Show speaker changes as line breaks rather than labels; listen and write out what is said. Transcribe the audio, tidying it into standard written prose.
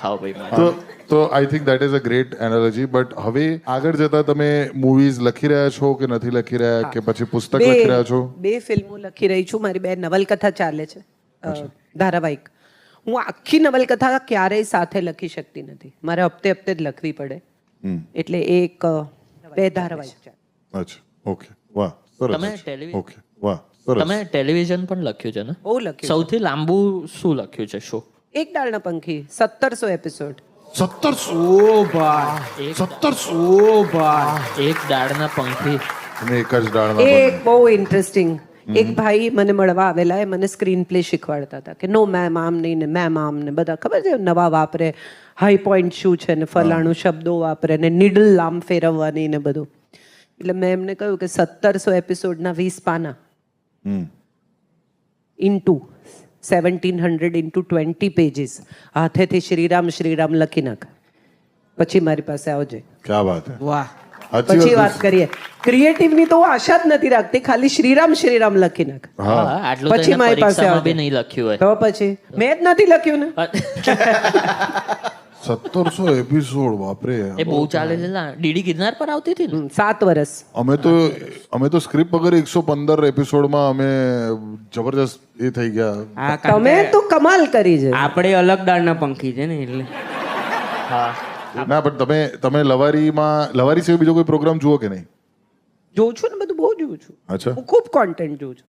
ખાઓ ભાઈ મારે.
તો I think that is a great analogy. But હવે આગળ જતા તમે મૂવીઝ લખી રહ્યા છો કે નથી લખી રહ્યા, કે પછી પુસ્તક લખી રહ્યા છો?
બે ફિલ્મો લખી રહી છું. મારી 2 નવલકથા ચાલે છે, ધારાવાહિક. હું આખી નવલકથા ક્યારેય સાથે લખી શકતી નથી, મારે હપ્તે હપ્તે જ લખવી પડે. એટલે એક 2 ધારાવાહિક ચાલે.
અચ્છા, ઓકે, વાહ, સરસ.
તમે ટેલિવિઝન
ઓકે, વાહ, સરસ.
તમે ટેલિવિઝન પણ લખ્યું છે ને?
બહુ લખ્યું.
સૌથી લાંબુ શું લખ્યું છે શો?
એક ડાળના પંખી, 1700 એપિસોડ.
1700
એક દાળના પંખી.
અને એક જ ડાળના
એક બહુ ઇન્ટરેસ્ટિંગ એક ભાઈ મને મળવા આવેલા, એ મને સ્ક્રીન પ્લે શીખવાડતા હતા કે નો મેમ આમ નહીં ને મેમ આમ ને, બધા ખબર છે નવા વાપરે, હાઈ પોઈન્ટ શું છે ને ફલાણું શબ્દો વાપરે ને નીડલ આમ ફેરવવાની ને બધું. એટલે મેં એમને કહ્યું કે 1700 એપિસોડના 20 પાના ઇન્ટુ 1700 ઇન્ટુ 20 પેજીસ હાથેથી શ્રીરામ શ્રીરામ લખી નાખ, પછી મારી પાસે આવજે.
ક્યા વાત હે,
વાહ.
સાચી
પછી
વાત
વાત કરીએ. ક્રિએટિવની તો હું આશા જ નથી રાખતી, ખાલી શ્રીરામ શ્રીરામ લખી નાખ,
હા, આટલું તો
પછી
એને
મારી પાસે
પરીક્ષામાં
આવજે.
બી નહીં લખ્યું હોય.
તો પછી મેં જ નથી લખ્યું ને.
1700 એપિસોડ, બાપરે.
એ બહુ ચાલે છે ને. ડીડી ગિરનાર પર આવતી હતી ને?
7 વર્ષ.
અમે તો સ્ક્રિપ્ટ વગર 115 એપિસોડમાં અમે જબરજસ્ત એ થઈ ગયા.
તમે તો કમાલ કરી છે.
આપણે અલગ દાળના પંખી છે ને એટલે.
હા.
ના, પણ તમે લવારી સિવાય બીજો કોઈ પ્રોગ્રામ જુઓ કે નહીં?
જોઉં છું ને, બધું બહુ જોઉં છું.
અચ્છા.
હું ખૂબ કોન્ટેન્ટ જોઉં છું.